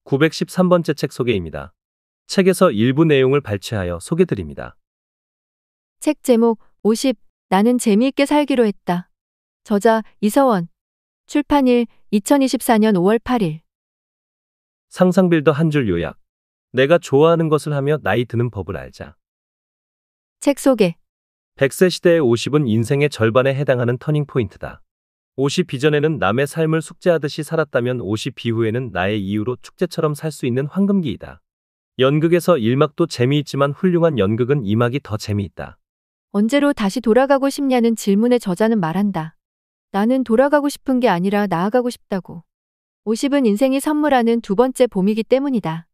913번째 책 소개입니다. 책에서 일부 내용을 발췌하여 소개드립니다. 책 제목 50. 나는 재미있게 살기로 했다. 저자 이서원. 출판일 2024년 5월 8일. 상상빌더 한 줄 요약. 내가 좋아하는 것을 하며 나이 드는 법을 알자. 책 소개. 100세 시대의 50은 인생의 절반에 해당하는 터닝포인트다. 50 이전에는 남의 삶을 숙제하듯이 살았다면 50 이후에는 나의 이유로 축제처럼 살 수 있는 황금기이다. 연극에서 1막도 재미있지만 훌륭한 연극은 2막이 더 재미있다. 언제로 다시 돌아가고 싶냐는 질문에 저자는 말한다. 나는 돌아가고 싶은 게 아니라 나아가고 싶다고. 50은 인생이 선물하는 두 번째 봄이기 때문이다.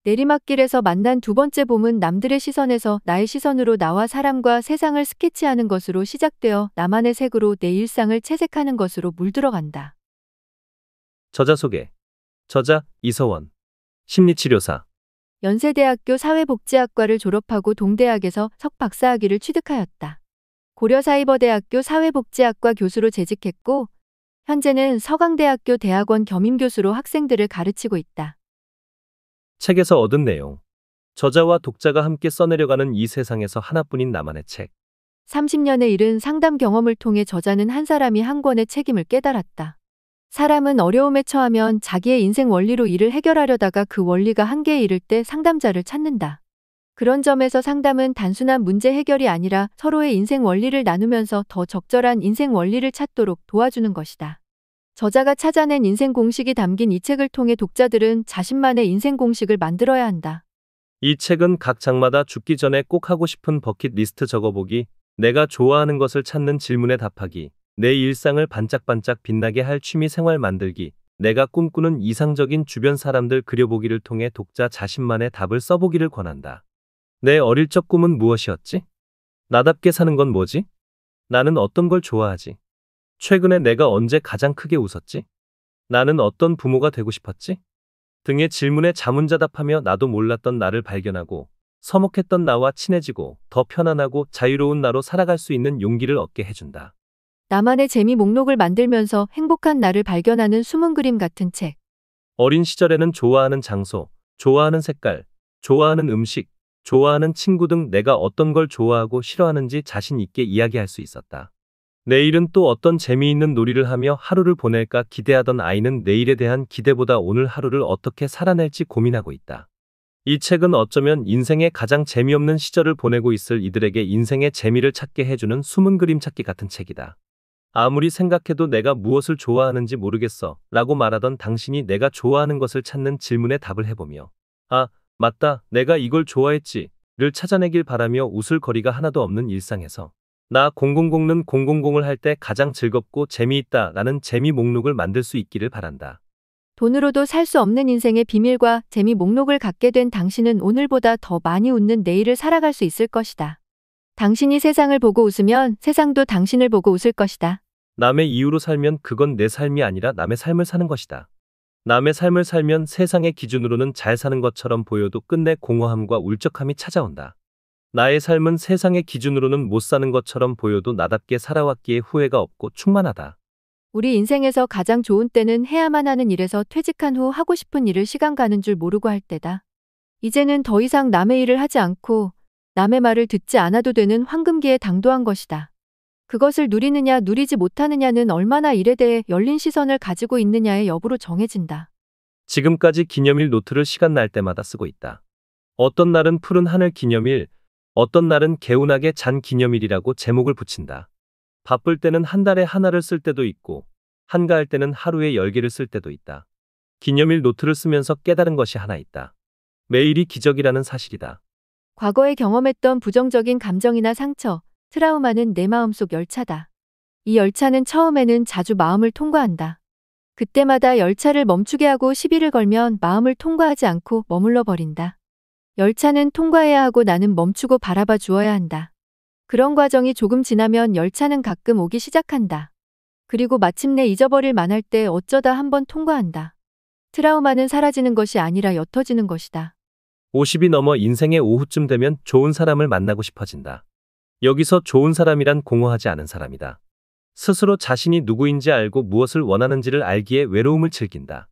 내리막길에서 만난 두 번째 봄은 남들의 시선에서 나의 시선으로 나와 사람과 세상을 스케치하는 것으로 시작되어 나만의 색으로 내 일상을 채색하는 것으로 물들어간다. 저자 소개. 저자 이서원. 심리치료사. 연세대학교 사회복지학과를 졸업하고 동대학에서 석박사학위를 취득하였다. 고려사이버대학교 사회복지학과 교수로 재직했고 현재는 서강대학교 대학원 겸임교수로 학생들을 가르치고 있다. 책에서 얻은 내용. 저자와 독자가 함께 써내려가는 이 세상에서 하나뿐인 나만의 책. 30년에 이른 상담 경험을 통해 저자는 한 사람이 한 권의 책임을 깨달았다. 사람은 어려움에 처하면 자기의 인생 원리로 일을 해결하려다가 그 원리가 한계에 이를 때 상담자를 찾는다. 그런 점에서 상담은 단순한 문제 해결이 아니라 서로의 인생 원리를 나누면서 더 적절한 인생 원리를 찾도록 도와주는 것이다. 저자가 찾아낸 인생 공식이 담긴 이 책을 통해 독자들은 자신만의 인생 공식을 만들어야 한다. 이 책은 각 장마다 죽기 전에 꼭 하고 싶은 버킷리스트 적어보기, 내가 좋아하는 것을 찾는 질문에 답하기, 내 일상을 반짝반짝 빛나게 할 취미 생활 만들기, 내가 꿈꾸는 이상적인 주변 사람들 그려보기를 통해 독자 자신만의 답을 써보기를 권한다. 내 어릴 적 꿈은 무엇이었지? 나답게 사는 건 뭐지? 나는 어떤 걸 좋아하지? 최근에 내가 언제 가장 크게 웃었지? 나는 어떤 부모가 되고 싶었지? 등의 질문에 자문자답하며 나도 몰랐던 나를 발견하고 서먹했던 나와 친해지고 더 편안하고 자유로운 나로 살아갈 수 있는 용기를 얻게 해준다. 나만의 재미 목록을 만들면서 행복한 나를 발견하는 숨은 그림 같은 책. 어린 시절에는 좋아하는 장소, 좋아하는 색깔, 좋아하는 음식, 좋아하는 친구 등 내가 어떤 걸 좋아하고 싫어하는지 자신 있게 이야기할 수 있었다. 내일은 또 어떤 재미있는 놀이를 하며 하루를 보낼까 기대하던 아이는 내일에 대한 기대보다 오늘 하루를 어떻게 살아낼지 고민하고 있다. 이 책은 어쩌면 인생의 가장 재미없는 시절을 보내고 있을 이들에게 인생의 재미를 찾게 해주는 숨은 그림 찾기 같은 책이다. 아무리 생각해도 내가 무엇을 좋아하는지 모르겠어 라고 말하던 당신이 내가 좋아하는 것을 찾는 질문에 답을 해보며 아, 맞다, 내가 이걸 좋아했지 를 찾아내길 바라며 웃을 거리가 하나도 없는 일상에서 나 000는 000을 할 때 가장 즐겁고 재미있다 라는 재미 목록을 만들 수 있기를 바란다. 돈으로도 살 수 없는 인생의 비밀과 재미 목록을 갖게 된 당신은 오늘보다 더 많이 웃는 내일을 살아갈 수 있을 것이다. 당신이 세상을 보고 웃으면 세상도 당신을 보고 웃을 것이다. 남의 이유로 살면 그건 내 삶이 아니라 남의 삶을 사는 것이다. 남의 삶을 살면 세상의 기준으로는 잘 사는 것처럼 보여도 끝내 공허함과 울적함이 찾아온다. 나의 삶은 세상의 기준으로는 못 사는 것처럼 보여도 나답게 살아왔기에 후회가 없고 충만하다. 우리 인생에서 가장 좋은 때는 해야만 하는 일에서 퇴직한 후 하고 싶은 일을 시간 가는 줄 모르고 할 때다. 이제는 더 이상 남의 일을 하지 않고 남의 말을 듣지 않아도 되는 황금기에 당도한 것이다. 그것을 누리느냐 누리지 못하느냐는 얼마나 일에 대해 열린 시선을 가지고 있느냐의 여부로 정해진다. 지금까지 기념일 노트를 시간 날 때마다 쓰고 있다. 어떤 날은 푸른 하늘 기념일, 어떤 날은 개운하게 잔 기념일이라고 제목을 붙인다. 바쁠 때는 한 달에 하나를 쓸 때도 있고 한가할 때는 하루에 10개를 쓸 때도 있다. 기념일 노트를 쓰면서 깨달은 것이 하나 있다. 매일이 기적이라는 사실이다. 과거에 경험했던 부정적인 감정이나 상처, 트라우마는 내 마음속 열차다. 이 열차는 처음에는 자주 마음을 통과한다. 그때마다 열차를 멈추게 하고 시비를 걸면 마음을 통과하지 않고 머물러 버린다. 열차는 통과해야 하고 나는 멈추고 바라봐 주어야 한다. 그런 과정이 조금 지나면 열차는 가끔 오기 시작한다. 그리고 마침내 잊어버릴 만할 때 어쩌다 한번 통과한다. 트라우마는 사라지는 것이 아니라 옅어지는 것이다. 50이 넘어 인생의 오후쯤 되면 좋은 사람을 만나고 싶어진다. 여기서 좋은 사람이란 공허하지 않은 사람이다. 스스로 자신이 누구인지 알고 무엇을 원하는지를 알기에 외로움을 즐긴다.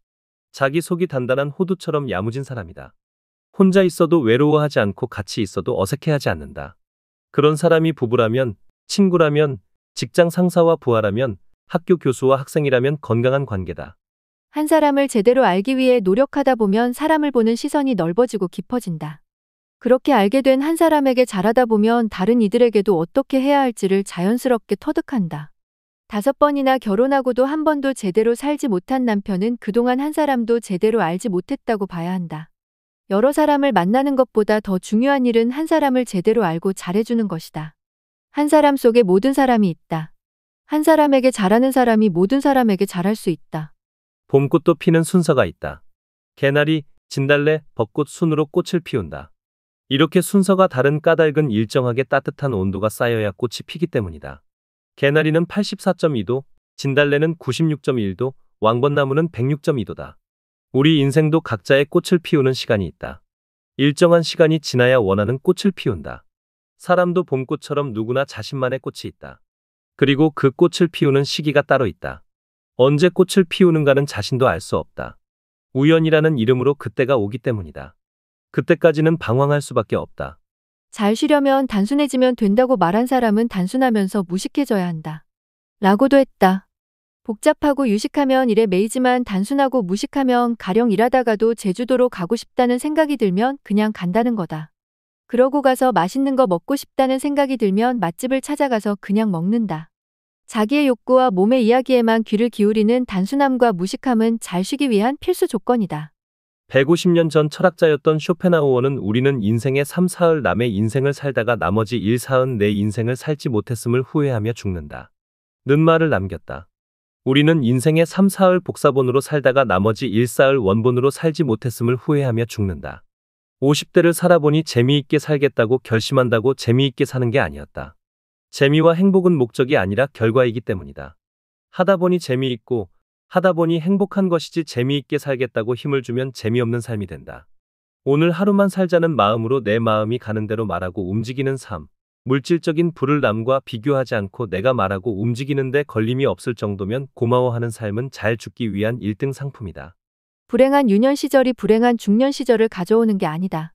자기 속이 단단한 호두처럼 야무진 사람이다. 혼자 있어도 외로워하지 않고 같이 있어도 어색해하지 않는다. 그런 사람이 부부라면, 친구라면, 직장 상사와 부하라면, 학교 교수와 학생이라면 건강한 관계다. 한 사람을 제대로 알기 위해 노력하다 보면 사람을 보는 시선이 넓어지고 깊어진다. 그렇게 알게 된 한 사람에게 잘하다 보면 다른 이들에게도 어떻게 해야 할지를 자연스럽게 터득한다. 5번이나 결혼하고도 한 번도 제대로 살지 못한 남편은 그동안 한 사람도 제대로 알지 못했다고 봐야 한다. 여러 사람을 만나는 것보다 더 중요한 일은 한 사람을 제대로 알고 잘해주는 것이다. 한 사람 속에 모든 사람이 있다. 한 사람에게 잘하는 사람이 모든 사람에게 잘할 수 있다. 봄꽃도 피는 순서가 있다. 개나리, 진달래, 벚꽃 순으로 꽃을 피운다. 이렇게 순서가 다른 까닭은 일정하게 따뜻한 온도가 쌓여야 꽃이 피기 때문이다. 개나리는 84.2도, 진달래는 96.1도, 왕벚나무는 106.2도다. 우리 인생도 각자의 꽃을 피우는 시간이 있다. 일정한 시간이 지나야 원하는 꽃을 피운다. 사람도 봄꽃처럼 누구나 자신만의 꽃이 있다. 그리고 그 꽃을 피우는 시기가 따로 있다. 언제 꽃을 피우는가는 자신도 알 수 없다. 우연이라는 이름으로 그때가 오기 때문이다. 그때까지는 방황할 수밖에 없다. 잘 쉬려면 단순해지면 된다고 말한 사람은 단순하면서 무식해져야 한다. 라고도 했다. 복잡하고 유식하면 일에 매이지만 단순하고 무식하면 가령 일하다가도 제주도로 가고 싶다는 생각이 들면 그냥 간다는 거다. 그러고 가서 맛있는 거 먹고 싶다는 생각이 들면 맛집을 찾아가서 그냥 먹는다. 자기의 욕구와 몸의 이야기에만 귀를 기울이는 단순함과 무식함은 잘 쉬기 위한 필수 조건이다. 150년 전 철학자였던 쇼펜하우어는 우리는 인생의 3, 4을 남의 인생을 살다가 나머지 1, 4은 내 인생을 살지 못했음을 후회하며 죽는다. 는 말을 남겼다. 우리는 인생의 3, 4을 복사본으로 살다가 나머지 1, 4을 원본으로 살지 못했음을 후회하며 죽는다. 50대를 살아보니 재미있게 살겠다고 결심한다고 재미있게 사는 게 아니었다. 재미와 행복은 목적이 아니라 결과이기 때문이다. 하다 보니 재미있고 하다 보니 행복한 것이지 재미있게 살겠다고 힘을 주면 재미없는 삶이 된다. 오늘 하루만 살자는 마음으로 내 마음이 가는 대로 말하고 움직이는 삶. 물질적인 부를 남과 비교하지 않고 내가 말하고 움직이는데 걸림이 없을 정도면 고마워하는 삶은 잘 죽기 위한 1등 상품이다. 불행한 유년 시절이 불행한 중년 시절을 가져오는 게 아니다.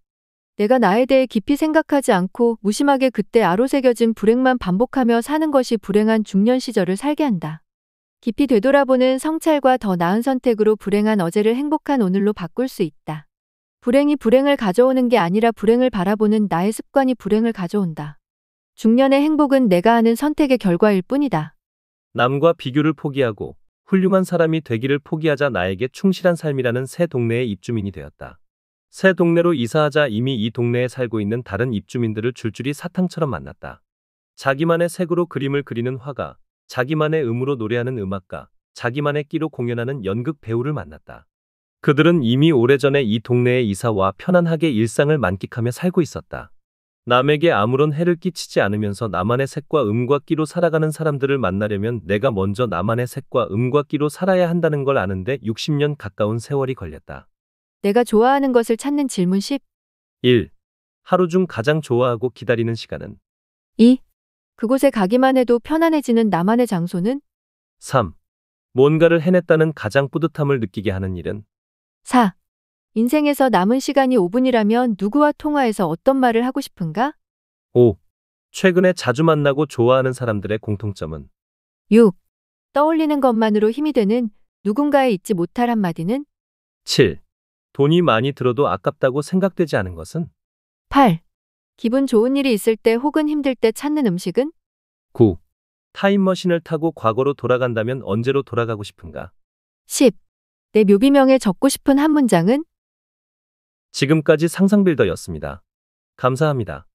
내가 나에 대해 깊이 생각하지 않고 무심하게 그때 아로새겨진 불행만 반복하며 사는 것이 불행한 중년 시절을 살게 한다. 깊이 되돌아보는 성찰과 더 나은 선택으로 불행한 어제를 행복한 오늘로 바꿀 수 있다. 불행이 불행을 가져오는 게 아니라 불행을 바라보는 나의 습관이 불행을 가져온다. 중년의 행복은 내가 하는 선택의 결과일 뿐이다. 남과 비교를 포기하고 훌륭한 사람이 되기를 포기하자 나에게 충실한 삶이라는 새 동네의 입주민이 되었다. 새 동네로 이사하자 이미 이 동네에 살고 있는 다른 입주민들을 줄줄이 사탕처럼 만났다. 자기만의 색으로 그림을 그리는 화가, 자기만의 음으로 노래하는 음악가, 자기만의 끼로 공연하는 연극 배우를 만났다. 그들은 이미 오래전에 이 동네에 이사와 편안하게 일상을 만끽하며 살고 있었다. 남에게 아무런 해를 끼치지 않으면서 나만의 색과 음과 끼로 살아가는 사람들을 만나려면 내가 먼저 나만의 색과 음과 끼로 살아야 한다는 걸 아는데 60년 가까운 세월이 걸렸다. 내가 좋아하는 것을 찾는 질문 10. 1. 하루 중 가장 좋아하고 기다리는 시간은? 2. 그곳에 가기만 해도 편안해지는 나만의 장소는? 3. 뭔가를 해냈다는 가장 뿌듯함을 느끼게 하는 일은? 4. 인생에서 남은 시간이 5분이라면 누구와 통화해서 어떤 말을 하고 싶은가? 5. 최근에 자주 만나고 좋아하는 사람들의 공통점은? 6. 떠올리는 것만으로 힘이 되는 누군가의 잊지 못할 한마디는? 7. 돈이 많이 들어도 아깝다고 생각되지 않은 것은? 8. 기분 좋은 일이 있을 때 혹은 힘들 때 찾는 음식은? 9. 타임머신을 타고 과거로 돌아간다면 언제로 돌아가고 싶은가? 10. 내 묘비명에 적고 싶은 한 문장은? 지금까지 상상빌더였습니다. 감사합니다.